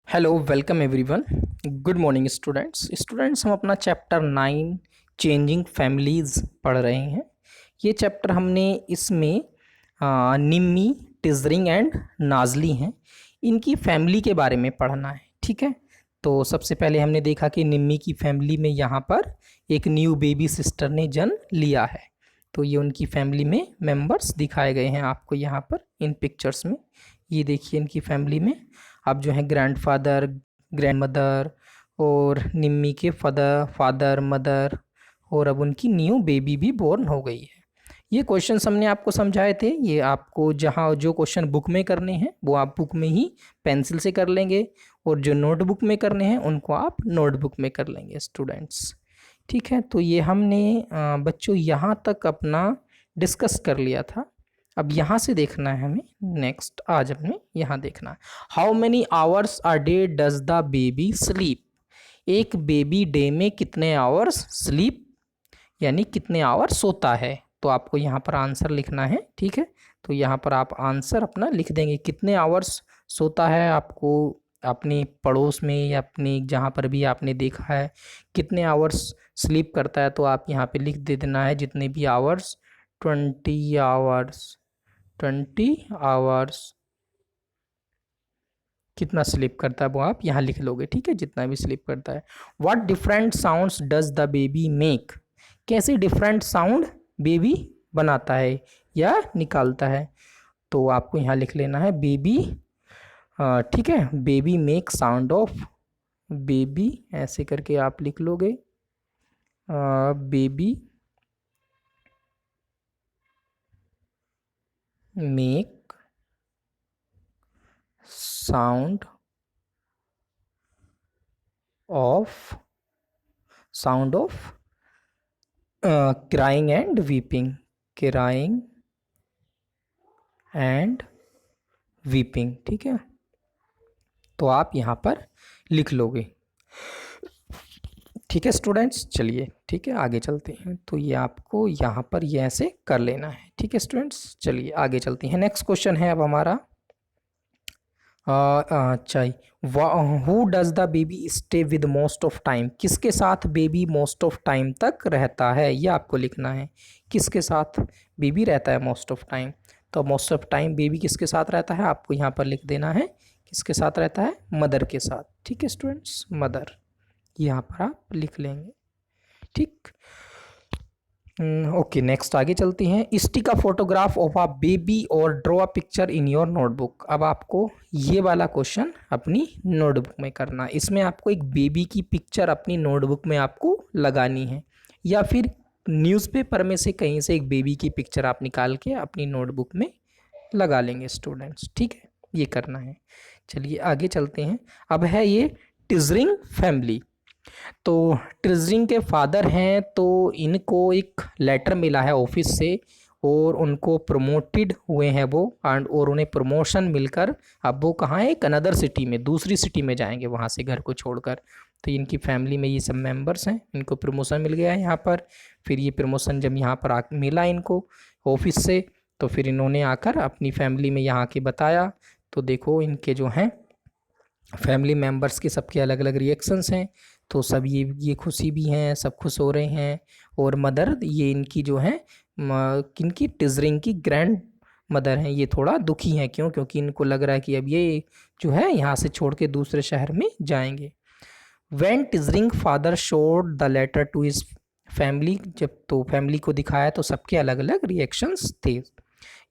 Hello welcome everyone. Good morning students हम अपना chapter 9 changing families पढ़ रहे हैं। ये चैप्टर हमने इसमें निम्मी, टिजरिंग एंड नाजली हैं, इनकी फैमिली के बारे में पढ़ना है। ठीक है, तो सबसे पहले हमने देखा कि निम्मी की फैमिली में यहाँ पर एक न्यू बेबी सिस्टर ने जन्म लिया है। तो ये उनकी फैमिली में मेंबर्स दिखाए गए हैं आपको यहाँ पर इन पिक्चर्स में। ये देखिए इनकी फैमिली में अब जो है ग्रैंडफादर, ग्रैंड मदर और निम्मी के फादर मदर और अब उनकी न्यू बेबी भी बोर्न हो गई है। ये क्वेश्चन हमने आपको समझाए थे। ये आपको जहाँ जो क्वेश्चन बुक में करने हैं वो आप बुक में ही पेंसिल से कर लेंगे और जो नोटबुक में करने हैं उनको आप नोटबुक में कर लेंगे स्टूडेंट्स। ठीक है, तो ये हमने बच्चों यहाँ तक अपना डिस्कस कर लिया था। अब यहाँ से देखना है हमें, नेक्स्ट आज हमें यहाँ देखना है how many hours a day does the baby sleep. एक बेबी डे में कितने आवर्स स्लीप यानी कितने आवर्स सोता है। तो आपको यहाँ पर आंसर लिखना है। ठीक है, तो यहाँ पर आप आंसर अपना लिख देंगे कितने आवर्स सोता है। आपको अपनी पड़ोस में या अपनी जहाँ पर भी आपने देखा है कितने आवर्स स्लीप करता है तो आप यहाँ पे लिख दे देना है जितने भी आवर्स, 20 आवर्स कितना स्लीप करता है वो आप यहाँ लिख लोगे। ठीक है, जितना भी स्लीप करता है। What different sounds does the baby make. कैसे डिफरेंट साउंड बेबी बनाता है या निकालता है। तो आपको यहाँ लिख लेना है बेबी। ठीक है, baby make sound of, baby ऐसे करके आप लिख लोगे। Baby make sound of crying and weeping, crying and weeping. ठीक है, तो आप यहाँ पर लिख लोगे। ठीक है स्टूडेंट्स, चलिए ठीक है आगे चलते हैं। तो ये आपको यहाँ पर ये ऐसे कर लेना है। ठीक है स्टूडेंट्स, चलिए आगे चलते हैं। नेक्स्ट क्वेश्चन है अब हमारा अच्छा, who does the baby stay with most of time. किसके साथ बेबी मोस्ट ऑफ टाइम तक रहता है, यह आपको लिखना है। किसके साथ बेबी रहता है मोस्ट ऑफ टाइम। तो मोस्ट ऑफ टाइम बेबी किसके साथ रहता है आपको यहाँ पर लिख देना है। किसके साथ रहता है, मदर के साथ। ठीक है स्टूडेंट्स, मदर यहाँ पर आप लिख लेंगे। ठीक, ओके नेक्स्ट आगे चलते हैं। Stick a photograph of a baby और draw a picture in your notebook. अब आपको ये वाला क्वेश्चन अपनी नोटबुक में करना है। इसमें आपको एक बेबी की पिक्चर अपनी नोटबुक में आपको लगानी है या फिर न्यूज़पेपर में से कहीं से एक बेबी की पिक्चर आप निकाल के अपनी नोटबुक में लगा लेंगे स्टूडेंट्स। ठीक है, ये करना है। चलिए आगे चलते हैं। अब है ये टिजरिंग फैमिली। तो ट्रिजरिंग के फादर हैं, तो इनको एक लेटर मिला है ऑफिस से और उनको प्रमोटेड हुए हैं वो एंड और उन्हें प्रमोशन मिलकर अब वो कहाँ है, एक अनदर सिटी में, दूसरी सिटी में जाएंगे वहाँ से घर को छोड़कर। तो इनकी फैमिली में ये सब मेंबर्स हैं, इनको प्रमोशन मिल गया है यहाँ पर। फिर ये प्रमोशन जब यहाँ पर मिला इनको ऑफिस से तो फिर इन्होंने आकर अपनी फैमिली में यहाँ के बताया। तो देखो इनके जो हैं फैमिली मेम्बर्स के सबके अलग अलग रिएक्शंस हैं। तो सब ये खुशी भी हैं, सब खुश हो रहे हैं। और मदर ये इनकी जो है किनकी, टिजरिंग की ग्रैंड मदर हैं, ये थोड़ा दुखी हैं। क्यों, क्योंकि इनको लग रहा है कि अब ये जो है यहाँ से छोड़ के दूसरे शहर में जाएंगे। When Tsering father showed the letter to his family, जब तो फैमिली को दिखाया तो सबके अलग अलग रिएक्शंस थे।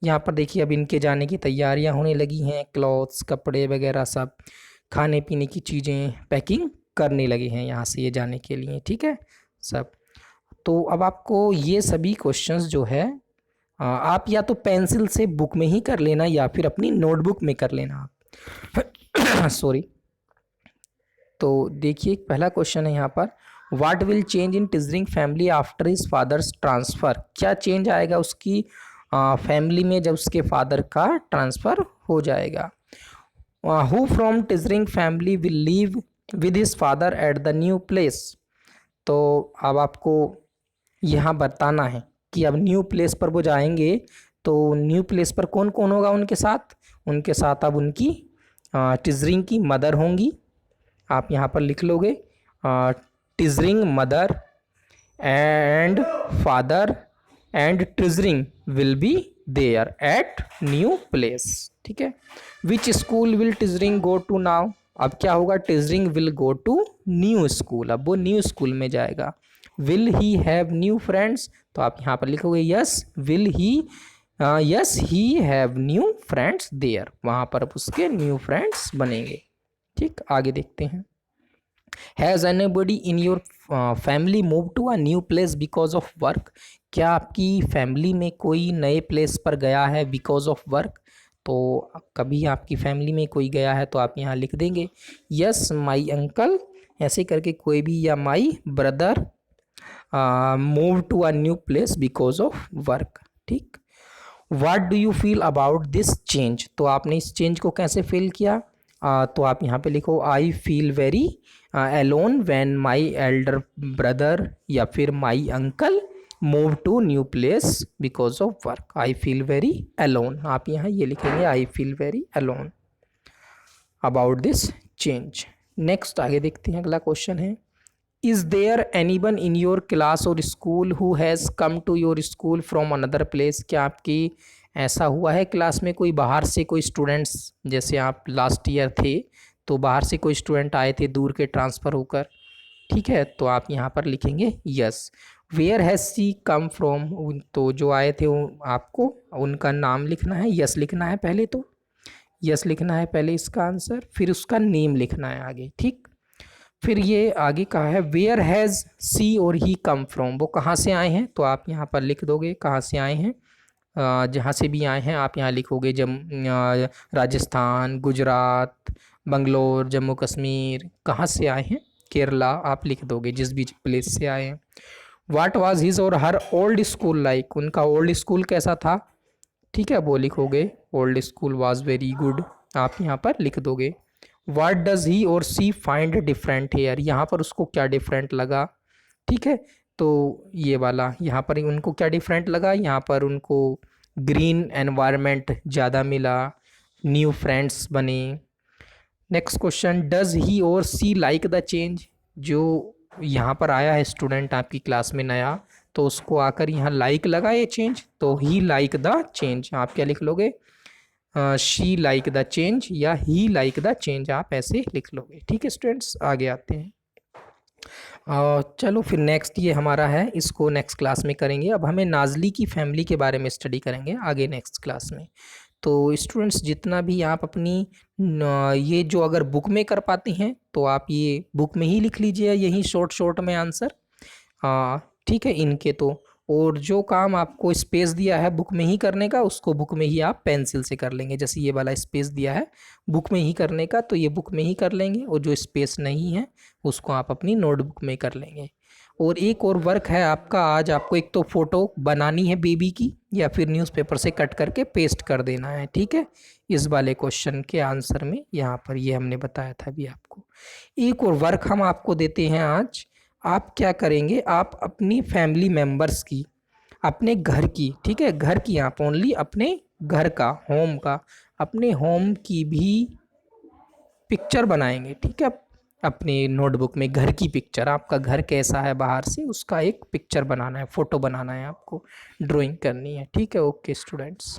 यहाँ पर देखिए अब इनके जाने की तैयारियां होने लगी हैं, क्लॉथ्स, कपड़े वगैरह सब खाने पीने की चीज़ें पैकिंग करने लगे हैं यहाँ से ये जाने के लिए। ठीक है सब। तो अब आपको ये सभी क्वेश्चंस जो है आप या तो पेंसिल से बुक में ही कर लेना या फिर अपनी नोटबुक में कर लेना आप सॉरी। तो देखिए पहला क्वेश्चन है यहाँ पर, what will change in Tsering family after his father's transfer. क्या चेंज आएगा उसकी फैमिली में जब उसके फादर का ट्रांसफ़र हो जाएगा। Who from Tsering family will leave with his father at the new place. तो अब आपको यहाँ बताना है कि अब न्यू प्लेस पर वो जाएंगे तो न्यू प्लेस पर कौन कौन होगा उनके साथ। उनके साथ अब उनकी टिजरिंग की मदर होंगी, आप यहाँ पर लिख लोगे Tsering mother and father and Tsering will be there at new place. ठीक है, which school will Tsering go to now. अब क्या होगा, Tsering will go to new school, अब वो न्यू स्कूल में जाएगा। Will he have new friends, तो आप यहाँ पर लिखोगे yes will he, yes he have new friends there, वहाँ पर उसके न्यू फ्रेंड्स बनेंगे। ठीक, आगे देखते हैं। Has anybody in your family move to a new place because of work. क्या आपकी फैमिली में कोई नए प्लेस पर गया है बिकॉज ऑफ वर्क। तो कभी आपकी फैमिली में कोई गया है तो आप यहाँ लिख देंगे यस माई अंकल, ऐसे करके कोई भी, या my brother move to a new place because of work. ठीक, what do you feel about this change. तो आपने इस चेंज को कैसे फील किया, तो आप यहाँ पे लिखो I feel very alone when my elder brother या फिर my uncle move to new place because of work. I feel very alone, आप यहाँ ये लिखेंगे I feel very alone about this change. Next आगे देखते हैं, अगला क्वेश्चन है is there anyone in your class और school who has come to your school from another place. क्या आपकी ऐसा हुआ है क्लास में कोई बाहर से कोई स्टूडेंट्स, जैसे आप लास्ट ईयर थे तो बाहर से कोई स्टूडेंट आए थे दूर के ट्रांसफ़र होकर। ठीक है, तो आप यहाँ पर लिखेंगे yes. Where has she come from, तो जो आए थे आपको उनका नाम लिखना है, यस लिखना है पहले, तो यस लिखना है पहले इसका आंसर, फिर उसका नेम लिखना है आगे। ठीक, फिर ये आगे कहा है वेयर हैज़ सी और ही कम फ्रॉम, वो कहाँ से आए हैं, तो आप यहाँ पर लिख दोगे कहाँ से आए हैं। जहाँ से भी आए हैं आप यहाँ लिखोगे राजस्थान, गुजरात, बंगलोर, जम्मू कश्मीर, कहाँ से आए हैं, केरला, आप लिख दोगे जिस भी प्लेस से आए हैं। वाट वाज हिज और हर ओल्ड स्कूल लाइक, उनका ओल्ड स्कूल कैसा था। ठीक है, वो लिखोगे old school was very good, आप यहाँ पर लिख दोगे। वाट डज ही और सी फाइंड डिफरेंट हेयर, यहाँ पर उसको क्या डिफरेंट लगा। ठीक है, तो ये वाला यहाँ पर उनको क्या डिफरेंट लगा, यहाँ पर उनको ग्रीन एनवायरनमेंट ज़्यादा मिला, न्यू फ्रेंड्स बने। नेक्स्ट क्वेश्चन डज ही और सी लाइक द चेंज, जो यहाँ पर आया है स्टूडेंट आपकी क्लास में नया, तो उसको आकर यहाँ लाइक लगा ये चेंज, तो ही लाइक द चेंज, आप क्या लिख लोगे शी लाइक द चेंज या ही लाइक द चेंज, आप ऐसे लिख लोगे। ठीक है स्टूडेंट्स, आगे आते हैं। चलो फिर नेक्स्ट ये हमारा है, इसको नेक्स्ट क्लास में करेंगे। अब हमें नाज़ली की फैमिली के बारे में स्टडी करेंगे आगे नेक्स्ट क्लास में। तो स्टूडेंट्स जितना भी आप अपनी ये जो अगर बुक में कर पाते हैं तो आप ये बुक में ही लिख लीजिए, यही शॉर्ट शॉर्ट में आंसर। ठीक है, इनके तो, और जो काम आपको स्पेस दिया है बुक में ही करने का, उसको बुक में ही आप पेंसिल से कर लेंगे। जैसे ये वाला स्पेस दिया है बुक में ही करने का, तो ये बुक में ही कर लेंगे, और जो स्पेस नहीं है उसको आप अपनी नोटबुक में कर लेंगे। और एक और वर्क है आपका आज, आपको एक तो फ़ोटो बनानी है बेबी की, या फिर न्यूज़पेपर से कट करके पेस्ट कर देना है। ठीक है, इस वाले क्वेश्चन के आंसर में यहाँ पर ये हमने बताया था अभी आपको। एक और वर्क हम आपको देते हैं आज, आप क्या करेंगे, आप अपनी फैमिली मेम्बर्स की, अपने घर की, ठीक है घर की, आप ओनली अपने घर का, होम का, अपने होम की भी पिक्चर बनाएंगे। ठीक है, अपने नोटबुक में घर की पिक्चर, आपका घर कैसा है बाहर से उसका एक पिक्चर बनाना है, फ़ोटो बनाना है, आपको ड्राइंग करनी है। ठीक है, ओके स्टूडेंट्स।